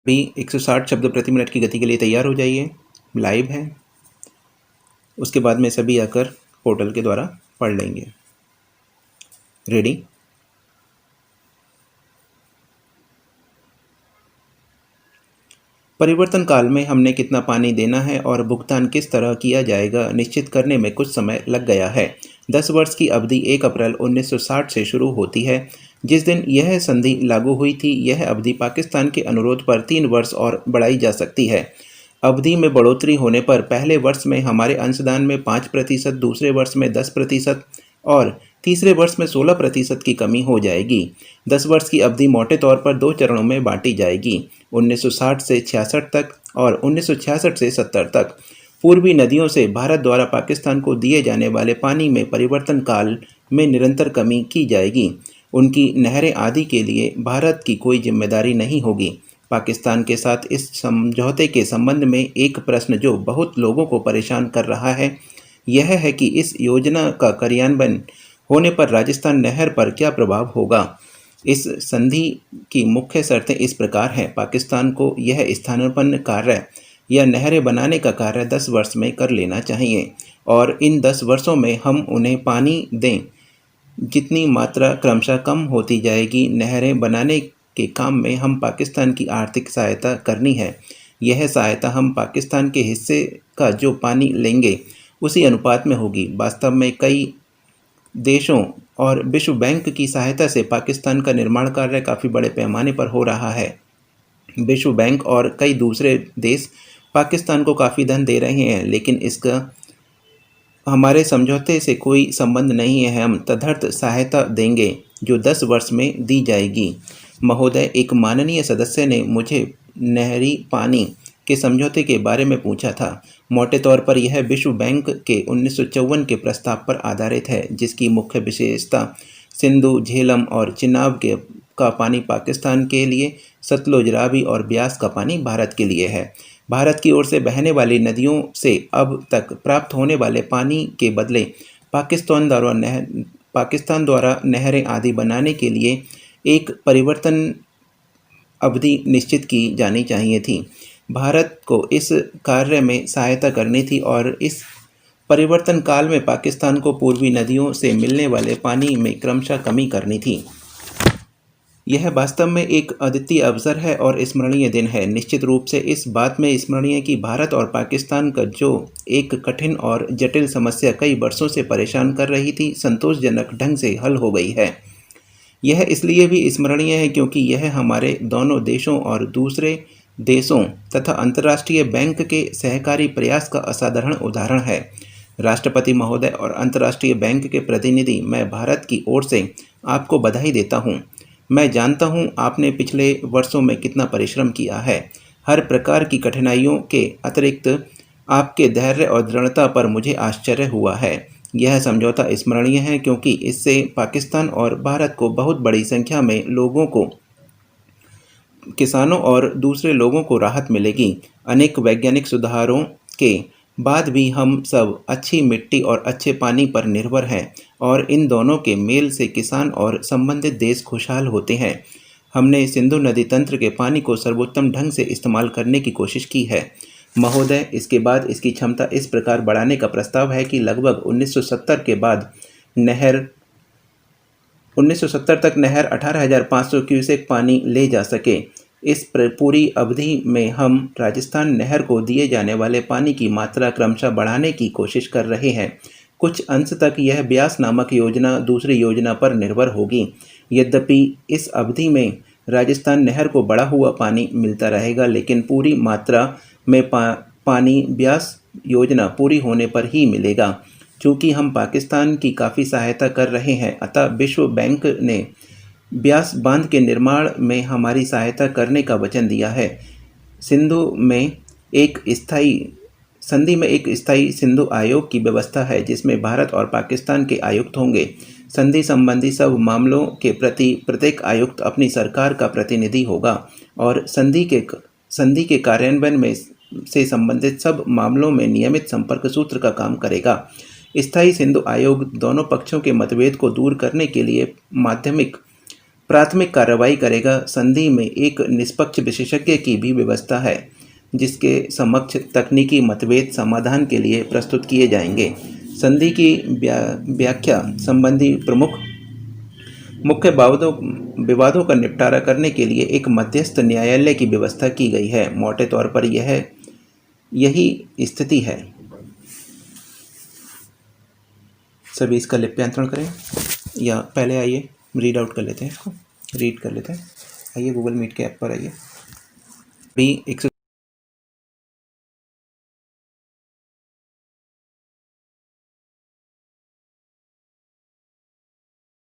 भी 160 शब्द प्रति मिनट की गति के लिए तैयार हो जाइए। लाइव है, उसके बाद में सभी आकर पोर्टल के द्वारा पढ़ लेंगे। रेडी? परिवर्तन काल में हमने कितना पानी देना है और भुगतान किस तरह किया जाएगा निश्चित करने में कुछ समय लग गया है। 10 वर्ष की अवधि 1 अप्रैल 1960 से शुरू होती है। जिस दिन यह संधि लागू हुई थी, यह अवधि पाकिस्तान के अनुरोध पर 3 वर्ष और बढ़ाई जा सकती है। अवधि में बढ़ोतरी होने पर पहले वर्ष में हमारे अंशदान में 5%, दूसरे वर्ष में 10% और तीसरे वर्ष में 16% की कमी हो जाएगी। 10 वर्ष की अवधि मोटे तौर पर 2 चरणों में बांटी जाएगी, 1960 से 66 तक और 1966 से 70 तक। पूर्वी नदियों से भारत द्वारा पाकिस्तान को दिए जाने वाले पानी में परिवर्तन काल में निरंतर कमी की जाएगी। उनकी नहरें आदि के लिए भारत की कोई जिम्मेदारी नहीं होगी। पाकिस्तान के साथ इस समझौते के संबंध में एक प्रश्न जो बहुत लोगों को परेशान कर रहा है, यह है कि इस योजना का कार्यान्वयन होने पर राजस्थान नहर पर क्या प्रभाव होगा। इस संधि की मुख्य शर्तें इस प्रकार हैं। पाकिस्तान को यह स्थानापन्न कार्य या नहरें बनाने का कार्य 10 वर्ष में कर लेना चाहिए और इन 10 वर्षों में हम उन्हें पानी दें। जितनी मात्रा क्रमशः कम होती जाएगी, नहरें बनाने के काम में हम पाकिस्तान की आर्थिक सहायता करनी है। यह सहायता हम पाकिस्तान के हिस्से का जो पानी लेंगे उसी अनुपात में होगी। वास्तव में कई देशों और विश्व बैंक की सहायता से पाकिस्तान का निर्माण कार्य काफ़ी बड़े पैमाने पर हो रहा है। विश्व बैंक और कई दूसरे देश पाकिस्तान को काफ़ी धन दे रहे हैं, लेकिन इसका हमारे समझौते से कोई संबंध नहीं है। हम तदर्थ सहायता देंगे जो 10 वर्ष में दी जाएगी। महोदय, एक माननीय सदस्य ने मुझे नहरी पानी के समझौते के बारे में पूछा था। मोटे तौर पर यह विश्व बैंक के 1954 के प्रस्ताव पर आधारित है, जिसकी मुख्य विशेषता सिंधु, झेलम और चिनाब का पानी पाकिस्तान के लिए, सतलुज, रावी और ब्यास का पानी भारत के लिए है। भारत की ओर से बहने वाली नदियों से अब तक प्राप्त होने वाले पानी के बदले पाकिस्तान द्वारा नहरें आदि बनाने के लिए एक परिवर्तन अवधि निश्चित की जानी चाहिए थी। भारत को इस कार्य में सहायता करनी थी और इस परिवर्तन काल में पाकिस्तान को पूर्वी नदियों से मिलने वाले पानी में क्रमशः कमी करनी थी। यह वास्तव में एक अद्वितीय अवसर है और स्मरणीय दिन है। निश्चित रूप से इस बात में स्मरणीय कि भारत और पाकिस्तान का जो एक कठिन और जटिल समस्या कई वर्षों से परेशान कर रही थी, संतोषजनक ढंग से हल हो गई है। यह इसलिए भी स्मरणीय है क्योंकि यह हमारे दोनों देशों और दूसरे देशों तथा अंतर्राष्ट्रीय बैंक के सहकारी प्रयास का असाधारण उदाहरण है। राष्ट्रपति महोदय और अंतर्राष्ट्रीय बैंक के प्रतिनिधि, मैं भारत की ओर से आपको बधाई देता हूँ। मैं जानता हूँ आपने पिछले वर्षों में कितना परिश्रम किया है। हर प्रकार की कठिनाइयों के अतिरिक्त आपके धैर्य और दृढ़ता पर मुझे आश्चर्य हुआ है। यह समझौता स्मरणीय है क्योंकि इससे पाकिस्तान और भारत को बहुत बड़ी संख्या में लोगों को, किसानों और दूसरे लोगों को राहत मिलेगी। अनेक वैज्ञानिक सुधारों के बाद भी हम सब अच्छी मिट्टी और अच्छे पानी पर निर्भर हैं और इन दोनों के मेल से किसान और संबंधित देश खुशहाल होते हैं। हमने सिंधु नदी तंत्र के पानी को सर्वोत्तम ढंग से इस्तेमाल करने की कोशिश की है। महोदय, इसके बाद इसकी क्षमता इस प्रकार बढ़ाने का प्रस्ताव है कि लगभग 1970 के बाद 1970 तक नहर 18,500 क्यूसेक पानी ले जा सके। इस पूरी अवधि में हम राजस्थान नहर को दिए जाने वाले पानी की मात्रा क्रमशः बढ़ाने की कोशिश कर रहे हैं। कुछ अंश तक यह ब्यास नामक योजना दूसरी योजना पर निर्भर होगी। यद्यपि इस अवधि में राजस्थान नहर को बढ़ा हुआ पानी मिलता रहेगा, लेकिन पूरी मात्रा में पानी ब्यास योजना पूरी होने पर ही मिलेगा। चूँकि हम पाकिस्तान की काफ़ी सहायता कर रहे हैं, अतः विश्व बैंक ने ब्यास बांध के निर्माण में हमारी सहायता करने का वचन दिया है। संधि में एक स्थायी सिंधु आयोग की व्यवस्था है जिसमें भारत और पाकिस्तान के आयुक्त होंगे। संधि संबंधी सब मामलों के प्रति प्रत्येक आयुक्त अपनी सरकार का प्रतिनिधि होगा और संधि के कार्यान्वयन में से संबंधित सब मामलों में नियमित संपर्क सूत्र का काम करेगा। स्थायी सिंधु आयोग दोनों पक्षों के मतभेद को दूर करने के लिए माध्यमिक प्राथमिक कार्रवाई करेगा। संधि में एक निष्पक्ष विशेषज्ञ की भी व्यवस्था है, जिसके समक्ष तकनीकी मतभेद समाधान के लिए प्रस्तुत किए जाएंगे। संधि की व्याख्या संबंधी मुख्य विवादों का निपटारा करने के लिए एक मध्यस्थ न्यायालय की व्यवस्था की गई है। मोटे तौर पर यही स्थिति है। सभी इसका लिप्यांतरण करें, या पहले आइए रीड आउट कर लेते हैं, इसको रीड कर लेते हैं। आइए गूगल मीट के ऐप पर आइए। अभी